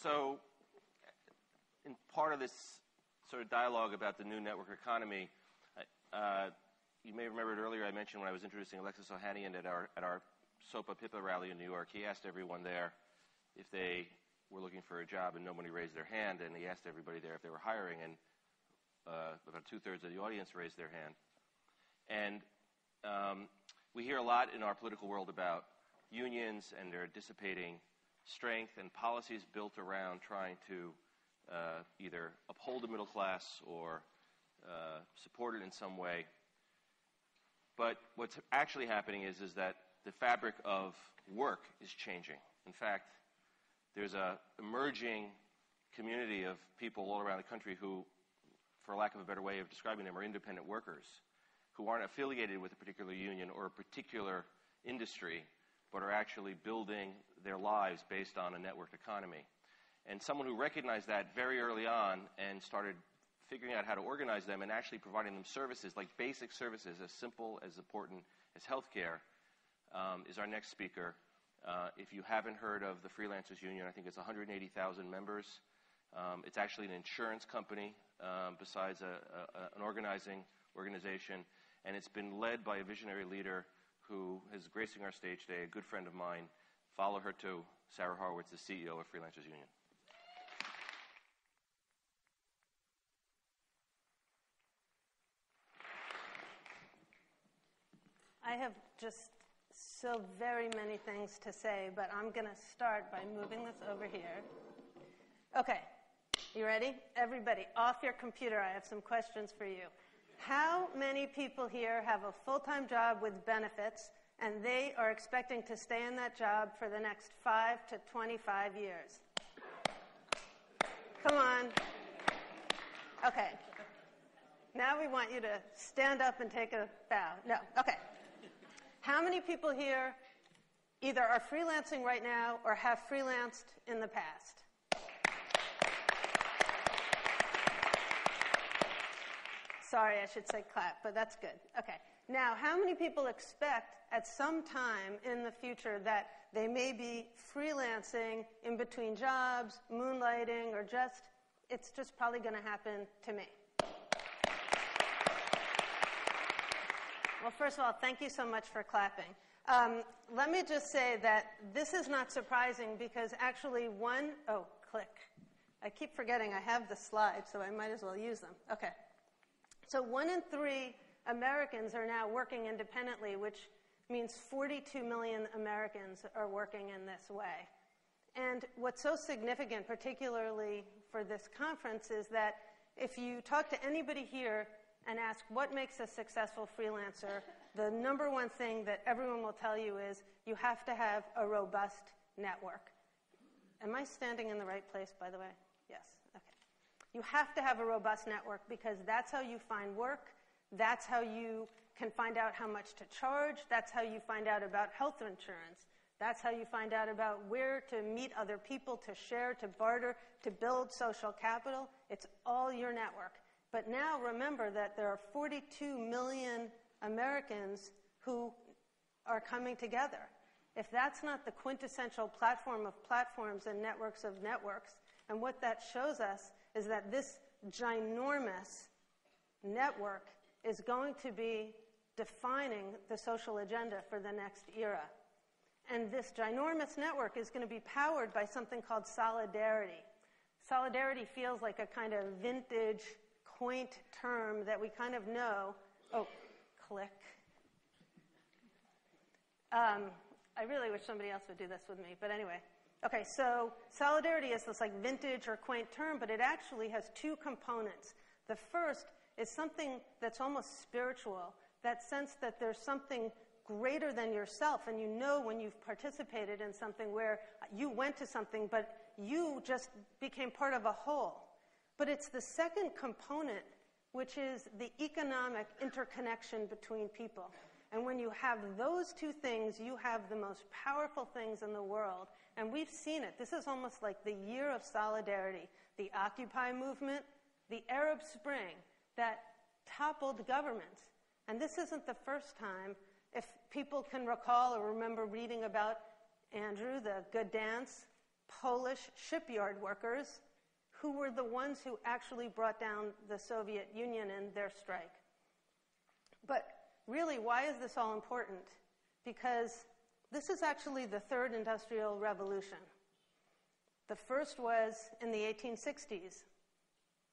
So, in part of this sort of dialogue about the new network economy, you may remember it earlier I mentioned when I was introducing Alexis Ohanian at our SOPA PIPA rally in New York, he asked everyone there if they were looking for a job, and nobody raised their hand, and he asked everybody there if they were hiring, and about two-thirds of the audience raised their hand. And we hear a lot in our political world about unions and their dissipating strength and policies built around trying to either uphold the middle class or support it in some way. But what's actually happening is that the fabric of work is changing. In fact, there's an emerging community of people all around the country who, for lack of a better way of describing them, are independent workers who aren't affiliated with a particular union or a particular industry, but are actually building their lives based on a networked economy. And someone who recognized that very early on and started figuring out how to organize them and actually providing them services, like basic services as simple, as important as healthcare, is our next speaker. If you haven't heard of the Freelancers Union, I think it's 180,000 members. It's actually an insurance company besides an organization, and it's been led by a visionary leader who is gracing our stage today, a good friend of mine. Follow her to Sara Horowitz, the CEO of Freelancers Union. I have just so very many things to say, but I'm going to start by moving this over here. Okay, you ready? Everybody, off your computer. I have some questions for you. How many people here have a full-time job with benefits, and they are expecting to stay in that job for the next 5 to 25 years? Come on. Okay. Now we want you to stand up and take a bow. No. Okay. How many people here either are freelancing right now or have freelanced in the past? Sorry, I should say clap, but that's good. Okay. Now, how many people expect at some time in the future that they may be freelancing in between jobs, moonlighting, or it's just probably going to happen to me? Well, first of all, thank you so much for clapping. Let me just say that this is not surprising because actually click. I keep forgetting I have the slides, so I might as well use them. Okay. So 1 in 3 Americans are now working independently, which means 42 million Americans are working in this way. And what's so significant, particularly for this conference, is that if you talk to anybody here and ask what makes a successful freelancer, the number one thing that everyone will tell you is you have to have a robust network. Am I standing in the right place, by the way? Yes. Okay. You have to have a robust network because that's how you find work. That's how you can find out how much to charge. That's how you find out about health insurance. That's how you find out about where to meet other people, to share, to barter, to build social capital. It's all your network. But now remember that there are 42 million Americans who are coming together. If that's not the quintessential platform of platforms and networks of networks, and what that shows us is that this ginormous network is going to be defining the social agenda for the next era. And this ginormous network is going to be powered by something called solidarity. Solidarity feels like a kind of vintage, quaint term that we kind of know. Oh, click. I really wish somebody else would do this with me, but anyway. Okay, so solidarity is this like vintage or quaint term, but it actually has 2 components. The first is something that's almost spiritual, that sense that there's something greater than yourself, and you know when you've participated in something where you went to something, but you just became part of a whole. But it's the second component, which is the economic interconnection between people. And when you have those 2 things, you have the most powerful things in the world. And we've seen it. This is almost like the year of solidarity. The Occupy movement, the Arab Spring, that toppled governments. And this isn't the first time. If people can recall or remember reading about Andrew, the Good Dance Polish shipyard workers who were the ones who actually brought down the Soviet Union in their strike. But really, why is this all important? Because this is actually the third industrial revolution. The first was in the 1860s.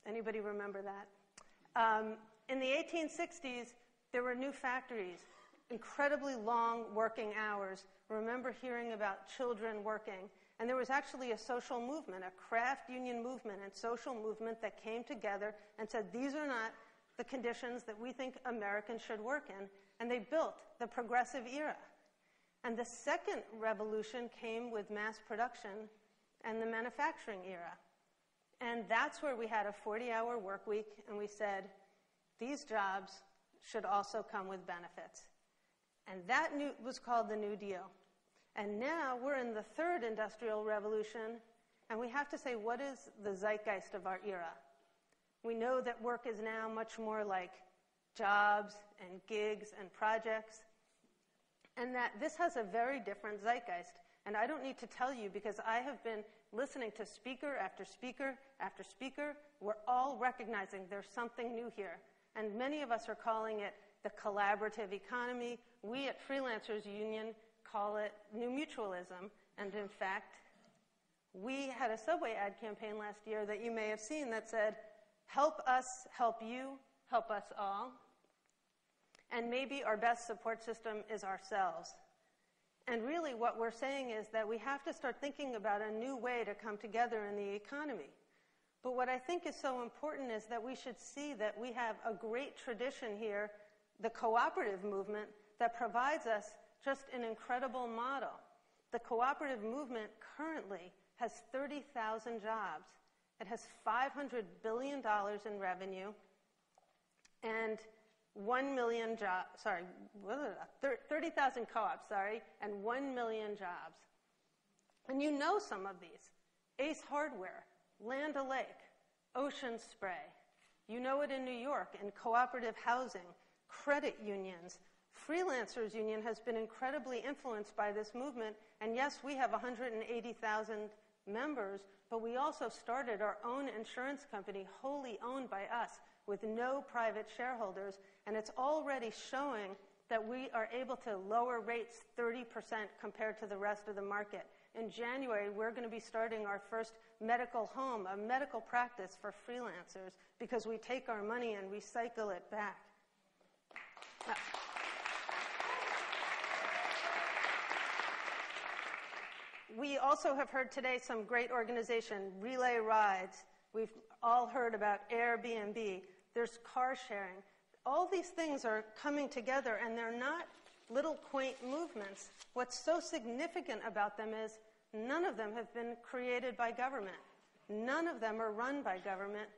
Anybody remember that? In the 1860s, there were new factories, incredibly long working hours. Remember hearing about children working. And there was actually a social movement, a craft union movement and social movement that came together and said, these are not the conditions that we think Americans should work in. And they built the progressive era. And the second revolution came with mass production and the manufacturing era. And that's where we had a 40-hour work week, and we said, these jobs should also come with benefits. And that was called the New Deal. And now we're in the third industrial revolution, and we have to say, what is the zeitgeist of our era? We know that work is now much more like jobs and gigs and projects, and that this has a very different zeitgeist. And I don't need to tell you, because I have been listening to speaker after speaker after speaker. We're all recognizing there's something new here. And many of us are calling it the collaborative economy. We at Freelancers Union call it new mutualism. And in fact, we had a Subway ad campaign last year that you may have seen that said, help us, help you, help us all. And maybe our best support system is ourselves. And really what we're saying is that we have to start thinking about a new way to come together in the economy. But what I think is so important is that we should see that we have a great tradition here, the cooperative movement, that provides us just an incredible model. The cooperative movement currently has 30,000 jobs. It has $500 billion in revenue and 1 million jobs, 30,000 co-ops, and 1 million jobs. And you know some of these. Ace Hardware, Land O'Lake, Ocean Spray. You know it in New York, in cooperative housing, credit unions. Freelancers Union has been incredibly influenced by this movement. And yes, we have 180,000 members, but we also started our own insurance company, wholly owned by us, with no private shareholders, and it's already showing that we are able to lower rates 30% compared to the rest of the market. In January, we're going to be starting our first medical home, a medical practice for freelancers, because we take our money and recycle it back. We also have heard today some great organization, Relay Rides. We've all heard about Airbnb. There's car sharing. All these things are coming together, and they're not little quaint movements. What's so significant about them is none of them have been created by government. None of them are run by government.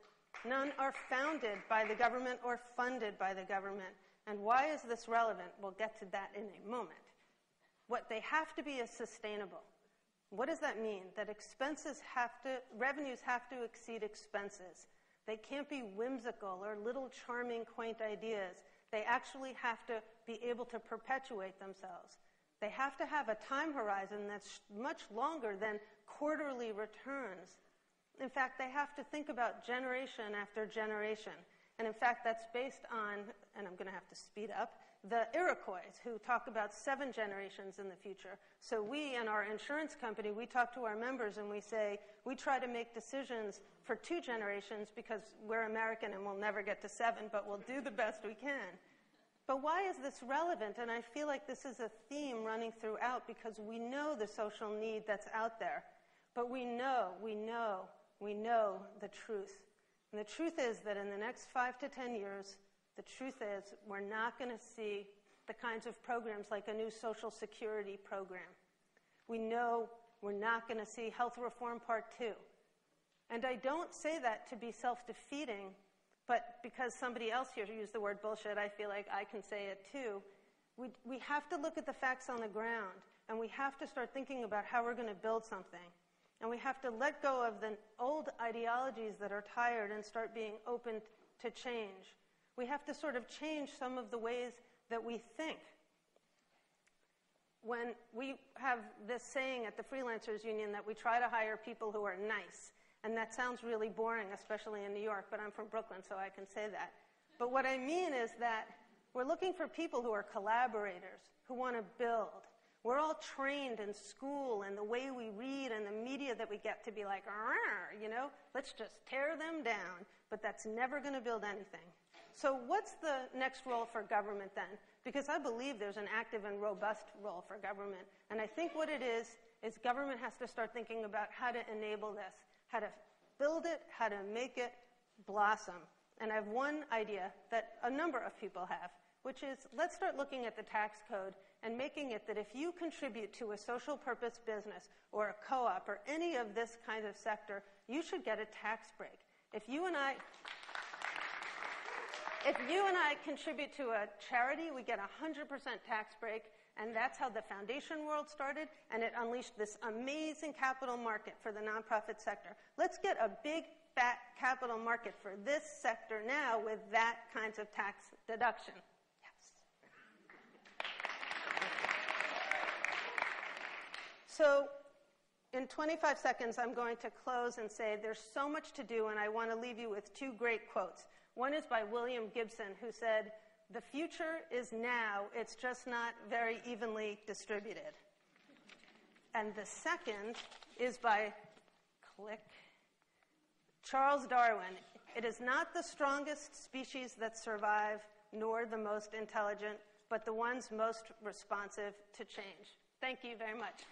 None are founded by the government or funded by the government. And why is this relevant? We'll get to that in a moment. What they have to be is sustainable. What does that mean? That revenues have to exceed expenses. They can't be whimsical or little charming, quaint ideas. They actually have to be able to perpetuate themselves. They have to have a time horizon that's much longer than quarterly returns. In fact, they have to think about generation after generation. And in fact, that's based on, and I'm going to have to speed up, the Iroquois, who talk about 7 generations in the future. So we, in our insurance company, we talk to our members and we say, we try to make decisions for 2 generations because we're American and we'll never get to 7, but we'll do the best we can. But why is this relevant? And I feel like this is a theme running throughout because we know the social need that's out there. But we know the truth. And the truth is that in the next 5 to 10 years, the truth is we're not going to see the kinds of programs like a new Social Security program. We know we're not going to see Health Reform Part 2. And I don't say that to be self-defeating, but because somebody else here used the word bullshit, I feel like I can say it too. We have to look at the facts on the ground, and we have to start thinking about how we're going to build something. And we have to let go of the old ideologies that are tired and start being open to change. We have to sort of change some of the ways that we think. when we have this saying at the Freelancers Union that we try to hire people who are nice. And that sounds really boring, especially in New York, but I'm from Brooklyn, so I can say that. But what I mean is that we're looking for people who are collaborators, who want to build. We're all trained in school and the way we read and the media that we get to be like, let's just tear them down. But that's never going to build anything. So what's the next role for government then? Because I believe there's an active and robust role for government. And I think what it is government has to start thinking about how to enable this, how to build it, how to make it blossom. And I have one idea that a number of people have, which is let's start looking at the tax code and making it that if you contribute to a social purpose business or a co-op or any of this kind of sector, you should get a tax break. If you and I contribute to a charity, we get 100% tax break, and that's how the foundation world started, and it unleashed this amazing capital market for the nonprofit sector. Let's get a big, fat capital market for this sector now with that kinds of tax deduction. Yes. So in 25 seconds, I'm going to close and say there's so much to do, and I want to leave you with two great quotes. One is by William Gibson, who said, "The future is now, it's just not very evenly distributed." And the second is by Charles Darwin. "It is not the strongest species that survive, nor the most intelligent, but the ones most responsive to change." Thank you very much.